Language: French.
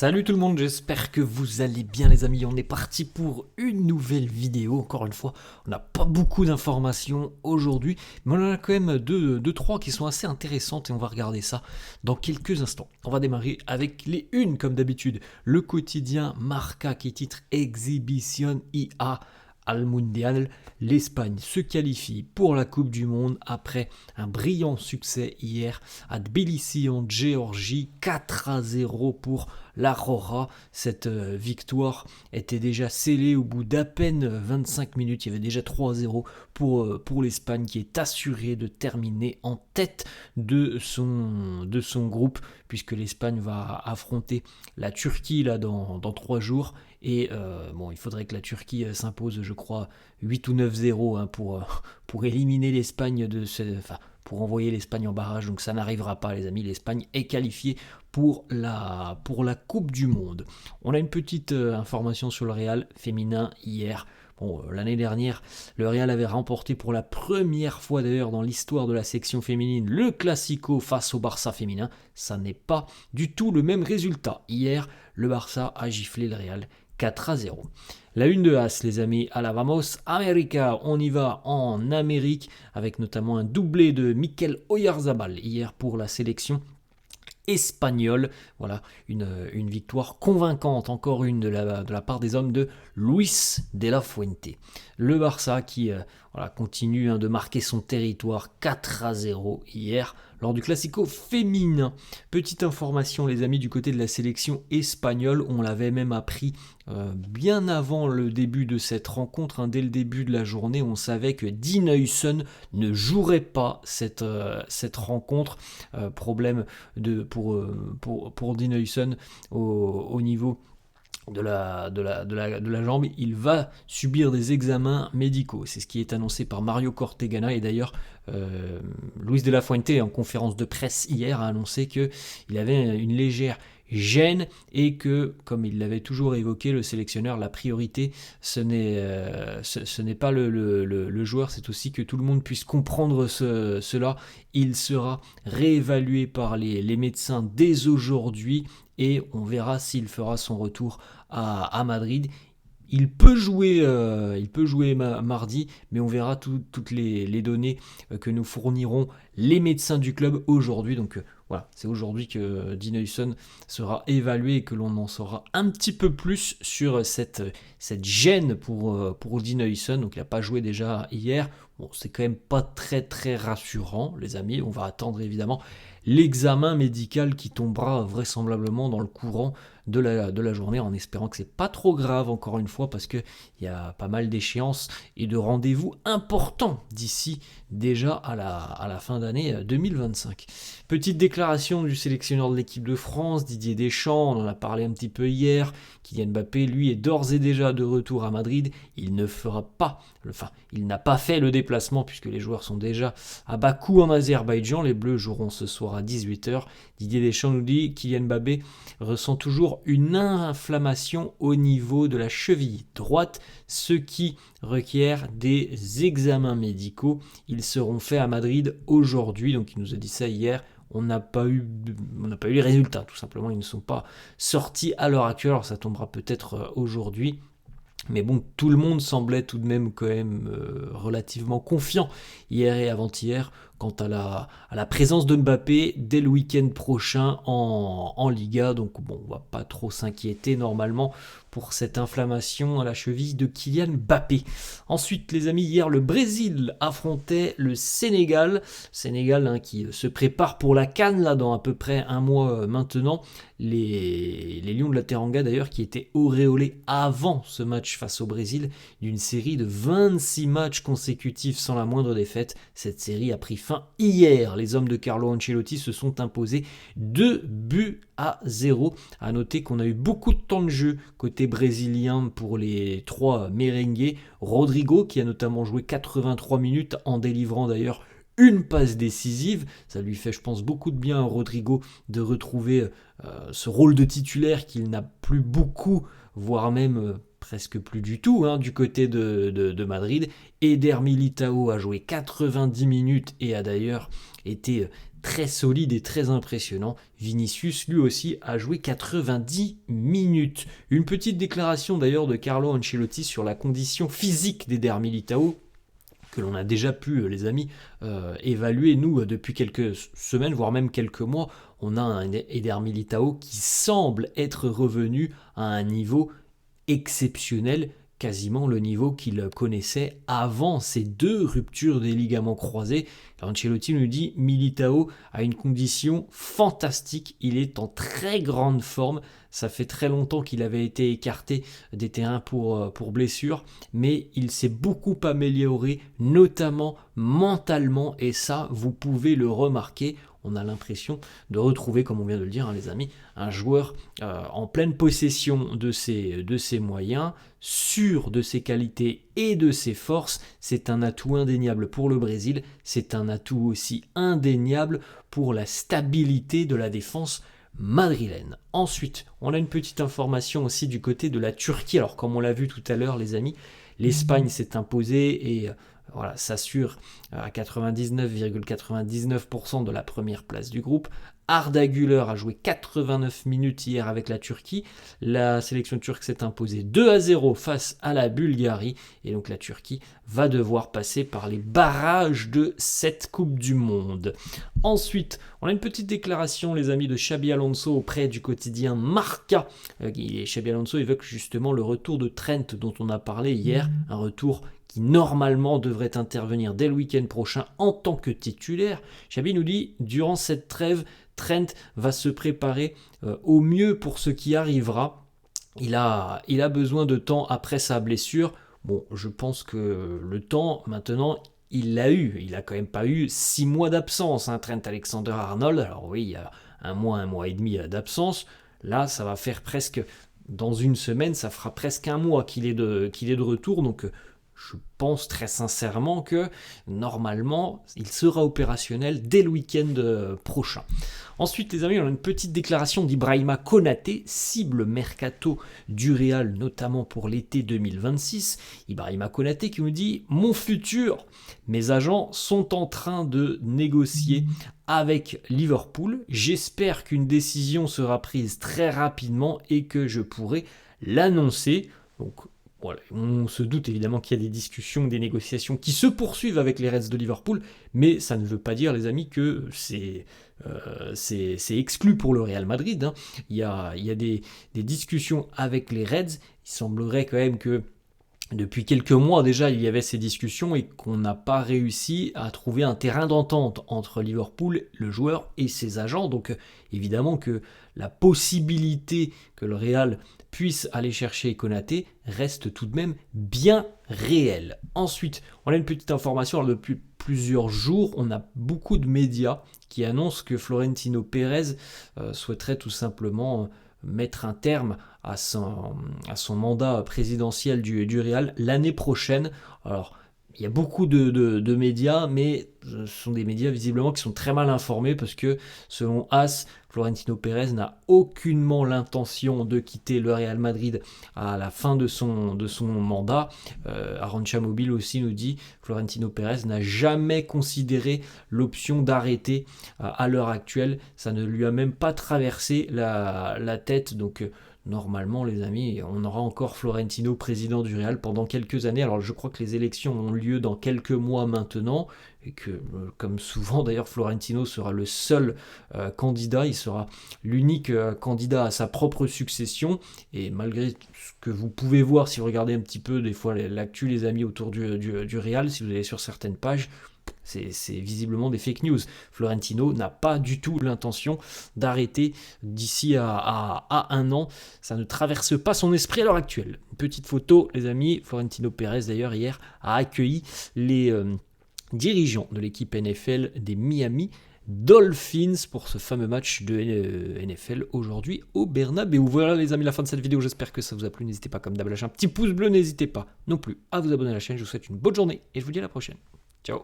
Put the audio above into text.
Salut tout le monde, j'espère que vous allez bien les amis, on est parti pour une nouvelle vidéo, encore une fois, on n'a pas beaucoup d'informations aujourd'hui, mais on en a quand même deux, trois qui sont assez intéressantes et on va regarder ça dans quelques instants. On va démarrer avec les unes comme d'habitude, le quotidien Marca qui titre Exhibition IA al Mundial, l'Espagne se qualifie pour la Coupe du Monde après un brillant succès hier à Tbilissi en Géorgie, 4-0 pour l'Aurora. Cette victoire était déjà scellée au bout d'à peine 25 minutes, il y avait déjà 3-0 pour l'Espagne qui est assurée de terminer en tête de son groupe, puisque l'Espagne va affronter la Turquie là dans 3 jours. Et il faudrait que la Turquie s'impose, je crois, 8 ou 9-0 pour éliminer l'Espagne pour envoyer l'Espagne en barrage. Donc ça n'arrivera pas, les amis. L'Espagne est qualifiée pour la Coupe du Monde. On a une petite information sur le Real féminin hier. L'année dernière, le Real avait remporté pour la première fois d'ailleurs dans l'histoire de la section féminine le Classico face au Barça féminin. Ça n'est pas du tout le même résultat. Hier, le Barça a giflé le Real 4-0. La une de As, les amis, à la Vamos América, on y va en Amérique, avec notamment un doublé de Mikel Oyarzabal hier pour la sélection espagnole. Voilà, une victoire convaincante, encore une de la part des hommes de Luis de la Fuente. Le Barça qui continue de marquer son territoire 4-0 hier lors du Classico féminin. Petite information les amis du côté de la sélection espagnole, on l'avait même appris bien avant le début de cette rencontre, dès le début de la journée, on savait que Dean Huijsen ne jouerait pas cette rencontre. Problème pour Dean Huijsen au niveau de la jambe, il va subir des examens médicaux. C'est ce qui est annoncé par Mario Cortegana. Et d'ailleurs, Luis de la Fuente, en conférence de presse hier, a annoncé qu'il avait une légère gêne et que, comme il l'avait toujours évoqué, le sélectionneur, la priorité, ce n'est pas le joueur, c'est aussi que tout le monde puisse comprendre cela. Il sera réévalué par les médecins dès aujourd'hui et on verra s'il fera son retour à Madrid. Il peut jouer mardi, mais on verra toutes les données que nous fourniront les médecins du club aujourd'hui. Donc voilà, c'est aujourd'hui que Dean Huijsen sera évalué et que l'on en saura un petit peu plus sur cette gêne pour Dean Huijsen. Donc il n'a pas joué déjà hier. Bon, c'est quand même pas très très rassurant, les amis. On va attendre évidemment l'examen médical qui tombera vraisemblablement dans le courant de la journée, en espérant que c'est pas trop grave, encore une fois, parce qu'il y a pas mal d'échéances et de rendez-vous importants d'ici déjà à la fin d'année 2025. Petite déclaration du sélectionneur de l'équipe de France, Didier Deschamps, on en a parlé un petit peu hier. Kylian Mbappé, lui, est d'ores et déjà de retour à Madrid. Il n'a pas fait le déplacement puisque les joueurs sont déjà à Bakou en Azerbaïdjan. Les Bleus joueront ce soir à 18h. Didier Deschamps nous dit Kylian Mbappé ressent toujours une inflammation au niveau de la cheville droite, ce qui requiert des examens médicaux. Ils seront faits à Madrid aujourd'hui, donc il nous a dit ça hier. On n'a pas eu les résultats, tout simplement, ils ne sont pas sortis à l'heure actuelle. Alors ça tombera peut-être aujourd'hui. Mais bon, tout le monde semblait tout de même quand même relativement confiant hier et avant-hier quant à la présence de Mbappé dès le week-end prochain en Liga. Donc bon, on va pas trop s'inquiéter normalement pour cette inflammation à la cheville de Kylian Mbappé. Ensuite, les amis, hier, le Brésil affrontait le Sénégal. Sénégal qui se prépare pour la CAN là, dans à peu près un mois maintenant. Les Lions de la Teranga d'ailleurs qui étaient auréolés avant ce match face au Brésil d'une série de 26 matchs consécutifs sans la moindre défaite. Cette série a pris fin hier. Les hommes de Carlo Ancelotti se sont imposés 2-0. À noter qu'on a eu beaucoup de temps de jeu côté brésilien pour les 3 merengues. Rodrigo qui a notamment joué 83 minutes en délivrant d'ailleurs une passe décisive. Ça lui fait, je pense, beaucoup de bien à Rodrigo de retrouver ce rôle de titulaire qu'il n'a plus beaucoup, voire même presque plus du tout, du côté de Madrid. Eder Militao a joué 90 minutes et a d'ailleurs été très solide et très impressionnant. Vinicius, lui aussi, a joué 90 minutes. Une petite déclaration d'ailleurs de Carlo Ancelotti sur la condition physique d'Eder Militao, que l'on a déjà pu, les amis, évaluer, nous, depuis quelques semaines, voire même quelques mois. On a un Eder Militao qui semble être revenu à un niveau exceptionnel, quasiment le niveau qu'il connaissait avant ces 2 ruptures des ligaments croisés. Ancelotti nous dit Militao a une condition fantastique, il est en très grande forme. Ça fait très longtemps qu'il avait été écarté des terrains pour blessure, mais il s'est beaucoup amélioré, notamment mentalement, et ça, vous pouvez le remarquer. On a l'impression de retrouver, comme on vient de le dire, les amis, un joueur en pleine possession de ses moyens, sûr de ses qualités et de ses forces. C'est un atout indéniable pour le Brésil, c'est un atout aussi indéniable pour la stabilité de la défense madrilène. Ensuite, on a une petite information aussi du côté de la Turquie. Alors, comme on l'a vu tout à l'heure, les amis, l'Espagne s'est imposée et voilà, s'assure à 99,99% de la première place du groupe. Arda Güler a joué 89 minutes hier avec la Turquie. La sélection turque s'est imposée 2-0 face à la Bulgarie. Et donc la Turquie va devoir passer par les barrages de cette Coupe du Monde. Ensuite, on a une petite déclaration, les amis, de Xabi Alonso auprès du quotidien Marca. Xabi Alonso évoque justement le retour de Trent dont on a parlé hier. Un retour qui normalement devrait intervenir dès le week-end prochain en tant que titulaire. Xabi nous dit, durant cette trêve, Trent va se préparer au mieux pour ce qui arrivera. Il a besoin de temps après sa blessure. Bon, je pense que le temps, maintenant, il l'a eu. Il n'a quand même pas eu 6 mois d'absence, hein, Trent Alexander-Arnold. Alors oui, il y a un mois et demi d'absence. Là, ça va faire presque, dans une semaine, ça fera presque un mois qu'il est de retour. Donc, je pense très sincèrement que normalement, il sera opérationnel dès le week-end prochain. Ensuite, les amis, on a une petite déclaration d'Ibrahima Konaté, cible mercato du Real, notamment pour l'été 2026. Ibrahima Konaté qui nous dit « Mon futur, mes agents sont en train de négocier avec Liverpool. J'espère qu'une décision sera prise très rapidement et que je pourrai l'annoncer. » Donc, voilà, on se doute évidemment qu'il y a des discussions, des négociations qui se poursuivent avec les Reds de Liverpool, mais ça ne veut pas dire, les amis, que c'est exclu pour le Real Madrid. Hein. Il y a des discussions avec les Reds. Il semblerait quand même que depuis quelques mois déjà, il y avait ces discussions et qu'on n'a pas réussi à trouver un terrain d'entente entre Liverpool, le joueur et ses agents. Donc évidemment que la possibilité que le Real puisse aller chercher Konaté reste tout de même bien réelle. Ensuite, on a une petite information. Alors, depuis plusieurs jours, on a beaucoup de médias qui annoncent que Florentino Pérez souhaiterait tout simplement mettre un terme à son mandat présidentiel du Real l'année prochaine. Alors, il y a beaucoup de médias, mais ce sont des médias visiblement qui sont très mal informés parce que, selon AS, Florentino Pérez n'a aucunement l'intention de quitter le Real Madrid à la fin de son mandat. Arantxa Mobile aussi nous dit Florentino Pérez n'a jamais considéré l'option d'arrêter à l'heure actuelle. Ça ne lui a même pas traversé la tête. Donc, normalement, les amis, on aura encore Florentino président du Real pendant quelques années. Alors, je crois que les élections ont lieu dans quelques mois maintenant et que, comme souvent d'ailleurs, Florentino sera le seul candidat. Il sera l'unique candidat à sa propre succession. Et malgré ce que vous pouvez voir si vous regardez un petit peu des fois l'actu, les amis, autour du Real, si vous allez sur certaines pages, c'est visiblement des fake news. Florentino n'a pas du tout l'intention d'arrêter d'ici à un an. Ça ne traverse pas son esprit à l'heure actuelle. Une petite photo, les amis. Florentino Pérez, d'ailleurs, hier, a accueilli les dirigeants de l'équipe NFL des Miami Dolphins pour ce fameux match de NFL aujourd'hui au Bernabéu. Voilà, les amis, la fin de cette vidéo. J'espère que ça vous a plu. N'hésitez pas, comme d'hab, à lâcher un petit pouce bleu. N'hésitez pas non plus à vous abonner à la chaîne. Je vous souhaite une bonne journée et je vous dis à la prochaine. Ciao.